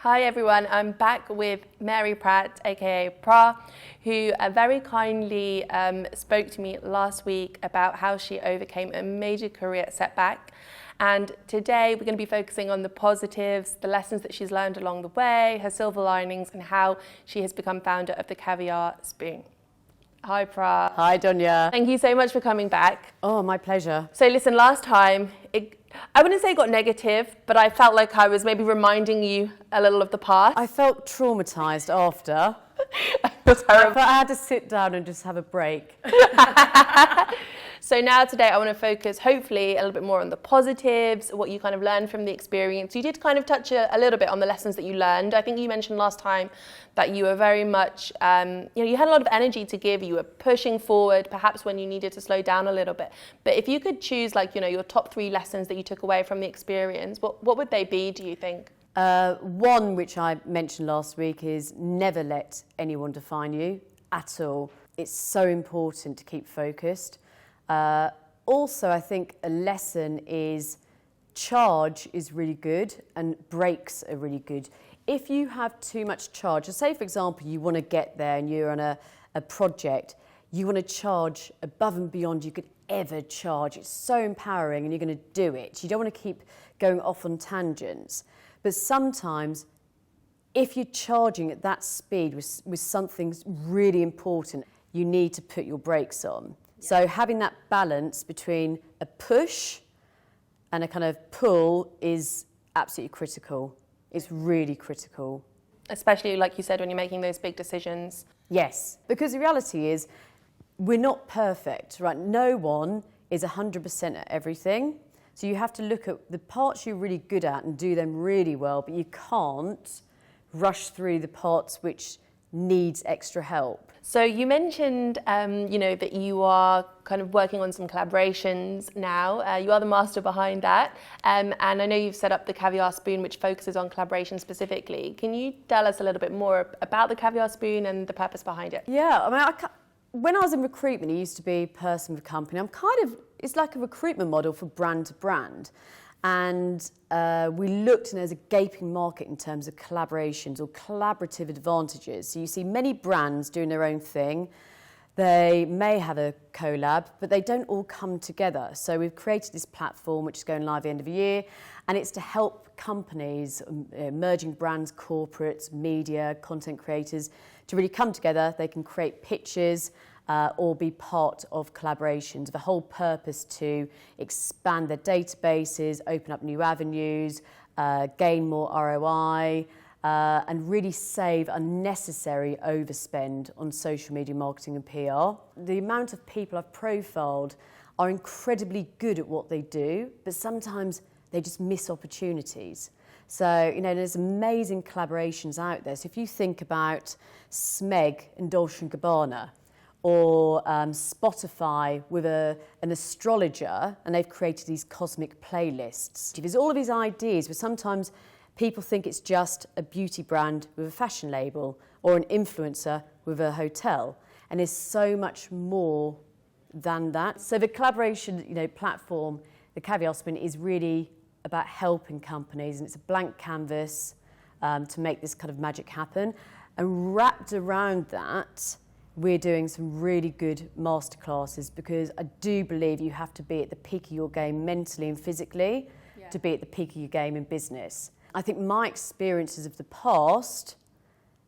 Hi everyone, I'm back with Mary Pratt, aka Pratt, who very kindly spoke to me last week about how she overcame a major career setback. And today we're going to be focusing on the positives, the lessons that she's learned along the way, her silver linings, and how she has become founder of the Caviar Spoon. Hi Pratt. Hi Donya. Thank you so much for coming back. Oh, my pleasure. So listen, last time, I wouldn't say it got negative, but I felt like I was maybe reminding you a little of the past. I felt traumatised after. I was terrible. But I had to sit down and just have a break. So now today I want to focus hopefully a little bit more on the positives, what you kind of learned from the experience. You did kind of touch a little bit on the lessons that you learned. I think you mentioned last time that you were very much, you had a lot of energy to give. You were pushing forward, perhaps when you needed to slow down a little bit. But if you could choose your top 3 lessons that you took away from the experience, what would they be, do you think? One, which I mentioned last week, is never let anyone define you at all. It's so important to keep focused. Also, I think a lesson is charge is really good and breaks are really good. If you have too much charge, say for example you want to get there and you're on a project, you want to charge above and beyond you could ever charge. It's so empowering and you're going to do it. You don't want to keep going off on tangents. But sometimes if you're charging at that speed with something really important, you need to put your brakes on. So having that balance between a push and a kind of pull is absolutely critical. It's really critical. Especially, like you said, when you're making those big decisions. Yes, because the reality is we're not perfect, right? No one is 100% at everything. So you have to look at the parts you're really good at and do them really well, but you can't rush through the parts which needs extra help. So you mentioned, that you are kind of working on some collaborations now. You are the master behind that. And I know you've set up the Caviar Spoon, which focuses on collaboration specifically. Can you tell us a little bit more about the Caviar Spoon and the purpose behind it? Yeah, I mean, when I was in recruitment, it used to be person with company. It's like a recruitment model for brand to brand. And we looked and there's a gaping market in terms of collaborations or collaborative advantages. So you see many brands doing their own thing. They may have a collab, but they don't all come together. So we've created this platform, which is going live at the end of the year, and it's to help companies, emerging brands, corporates, media, content creators, to really come together. They can create pitches, or be part of collaborations. The whole purpose to expand their databases, open up new avenues, gain more ROI, and really save unnecessary overspend on social media marketing and PR. The amount of people I've profiled are incredibly good at what they do, but sometimes they just miss opportunities. So, there's amazing collaborations out there. So if you think about Smeg and Dolce & Gabbana, or Spotify with an astrologer, and they've created these cosmic playlists. There's all of these ideas where sometimes people think it's just a beauty brand with a fashion label or an influencer with a hotel, and there's so much more than that. So the collaboration, platform, the Caviar Spoon, is really about helping companies, and it's a blank canvas to make this kind of magic happen. And wrapped around that, we're doing some really good masterclasses, because I do believe you have to be at the peak of your game mentally and physically to be at the peak of your game in business. I think my experiences of the past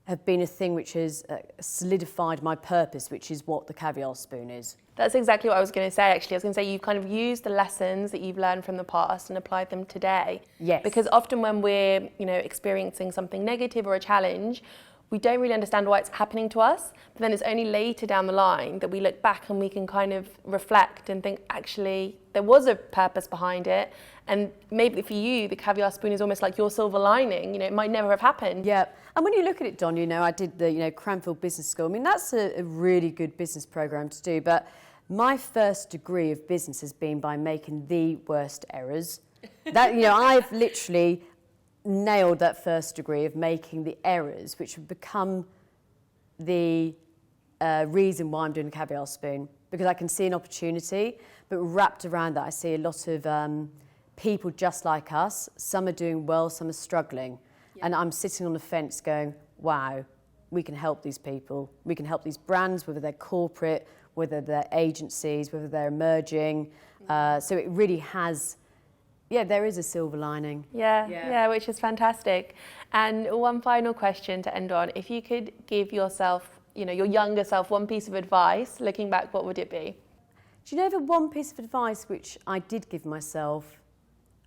have been a thing which has solidified my purpose, which is what the Caviar Spoon is. That's exactly what I was going to say, actually. I was going to say you've kind of used the lessons that you've learned from the past and applied them today. Yes. Because often when we're, experiencing something negative or a challenge, we don't really understand why it's happening to us, but then it's only later down the line that we look back and we can kind of reflect and think, actually, there was a purpose behind it. And maybe for you, the Caviar Spoon is almost like your silver lining. It might never have happened. Yeah. And when you look at it, Don, I did the, Cranfield Business School. I mean, that's a really good business program to do. But my first degree of business has been by making the worst errors. That, I've literally nailed that first degree of making the errors, which have become the reason why I'm doing the Caviar Spoon, because I can see an opportunity, but wrapped around that I see a lot of people just like us. Some are doing well, some are struggling. And I'm sitting on the fence going, wow, we can help these people. We can help these brands, whether they're corporate, whether they're agencies, whether they're emerging. So it really has, there is a silver lining. Yeah, which is fantastic. And one final question to end on. If you could give yourself, your younger self, one piece of advice, looking back, what would it be? Do you know the one piece of advice which I did give myself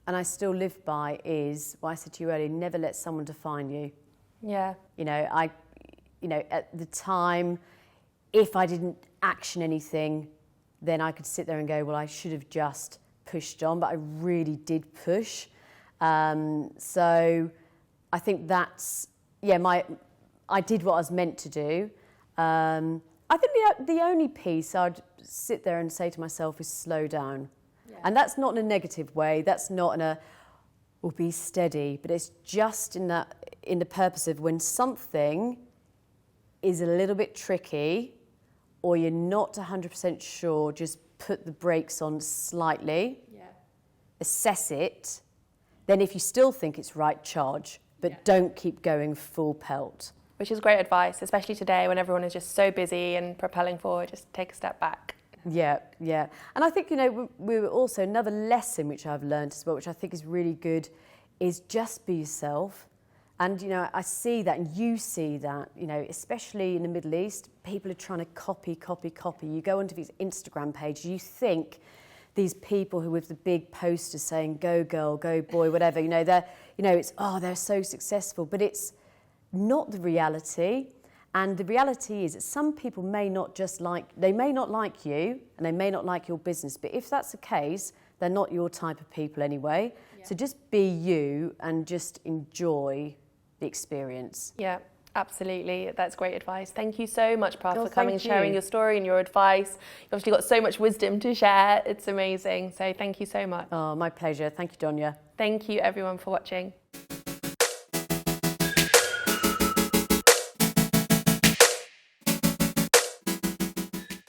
and I still live by is what I said to you earlier, never let someone define you. Yeah. At the time, if I didn't action anything, then I could sit there and go, well, I should have just pushed on, but I really did push. So I think that's, I did what I was meant to do. I think the only piece I'd sit there and say to myself is slow down. Yeah. And that's not in a negative way. That's not in a, well, be steady. But it's just in the purpose of when something is a little bit tricky or you're not 100% sure, just put the brakes on slightly, assess it. Then if you still think it's right, charge. But don't keep going full pelt. Which is great advice, especially today when everyone is just so busy and propelling forward. Just take a step back. Yeah. And I think, we were also, another lesson which I've learned as well, which I think is really good, is just be yourself. And, I see that, and you see that, especially in the Middle East, people are trying to copy. You go onto these Instagram pages, you think these people who with the big posters saying, go girl, go boy, whatever, they're so successful, but it's not the reality. And the reality is that some people may not like you and they may not like your business, but if that's the case, they're not your type of people anyway. So just be you and just enjoy the experience. Yeah, absolutely. That's great advice. Thank you so much, Pratt, for coming and sharing your story and your advice. You've obviously got so much wisdom to share. It's amazing. So thank you so much. Oh, my pleasure. Thank you, Donya. Thank you, everyone, for watching.